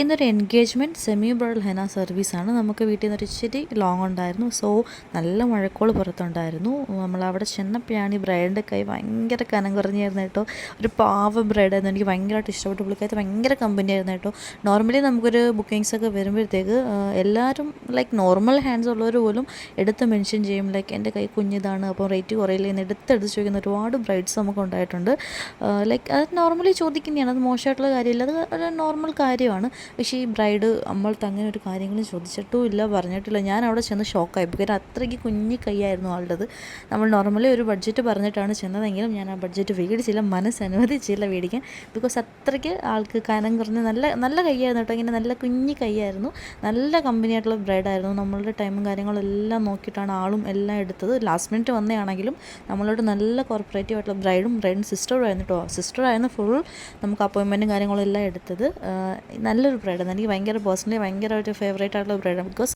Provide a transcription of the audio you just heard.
ഇന്നൊരു engagement semi bridal Hena സർവീസാണ്. നമുക്ക് വീട്ടിൽ നിന്നൊരു ഇച്ചിരി ലോങ് ഉണ്ടായിരുന്നു. സോ നല്ല മഴക്കോൾ പുറത്തുണ്ടായിരുന്നു. നമ്മളവിടെ ചെന്നപ്പോഴാണ് ഈ ബ്രൈഡിൻ്റെ കൈ ഭയങ്കര കനം കുറഞ്ഞായിരുന്നു കേട്ടോ. ഒരു പാവ ബ്രൈഡായിരുന്നു. എനിക്ക് ഭയങ്കരമായിട്ട് ഇഷ്ടപ്പെട്ടു. പുള്ളിക്കാരത്ത് ഭയങ്കര കമ്പനിയായിരുന്നു കേട്ടോ. നോർമലി നമുക്കൊരു ബുക്കിങ്സൊക്കെ വരുമ്പോഴത്തേക്ക് എല്ലാവരും ലൈക്ക് നോർമൽ ഹാൻഡ്സ് ഉള്ളവർ പോലും എടുത്ത് മെൻഷൻ ചെയ്യും ലൈക്ക് എൻ്റെ കൈ കുഞ്ഞിതാണ് അപ്പോൾ റേറ്റ് കുറയില്ല എന്ന് എടുത്ത് ചോദിക്കുന്ന ഒരുപാട് ബ്രൈഡ്സ് നമുക്ക് ഉണ്ടായിട്ടുണ്ട്. ലൈക്ക് അത് നോർമലി ചോദിക്കുന്നതാണ്. അത് മോശമായിട്ടുള്ള കാര്യമില്ല, അത് ഒരു നോർമൽ കാര്യമാണ്. പക്ഷേ ഈ ബ്രൈഡ് നമ്മൾക്ക് അങ്ങനെ ഒരു കാര്യങ്ങളും ചോദിച്ചിട്ടും ഇല്ല, പറഞ്ഞിട്ടില്ല. ഞാൻ അവിടെ ചെന്ന് ഷോക്കായി. കാരണം അത്രയ്ക്ക് കുഞ്ഞി കൈയായിരുന്നു ആളുടേത്. നമ്മൾ നോർമലി ഒരു ബഡ്ജറ്റ് പറഞ്ഞിട്ടാണ് ചെന്നതെങ്കിലും ഞാൻ ആ ബഡ്ജറ്റ് മേടിച്ചില്ല, മനസ്സനുവദിച്ചില്ല മേടിക്കാൻ. ബിക്കോസ് അത്രയ്ക്ക് ആൾക്ക് കനം കുറഞ്ഞ് നല്ല നല്ല കൈയായിരുന്നു കേട്ടോ. ഇങ്ങനെ നല്ല കുഞ്ഞി കൈയായിരുന്നു. നല്ല കമ്പനിയായിട്ടുള്ള ബ്രൈഡായിരുന്നു. നമ്മളുടെ ടൈമും കാര്യങ്ങളും എല്ലാം നോക്കിയിട്ടാണ് ആളും എല്ലാം എടുത്തത്. ലാസ്റ്റ് മിനിറ്റ് വന്നതാണെങ്കിലും നമ്മളോട് നല്ല കോർപ്പറേറ്റീവ് ആയിട്ടുള്ള ബ്രൈഡും സിസ്റ്ററും ആയിരുന്നു കേട്ടോ. സിസ്റ്ററായിരുന്നു ഫുൾ നമുക്ക് അപ്പോയിൻമെൻറ്റും കാര്യങ്ങളും എല്ലാം എടുത്തത്. നല്ലൊരു ബ്രൈഡാണ്. എനിക്ക് ഭയങ്കര പേഴ്സണലി ഭയങ്കര ഒരു ഫേവറേറ്റ് ആയിട്ടുള്ള ബ്രൈഡാണ്. ബിക്കോസ്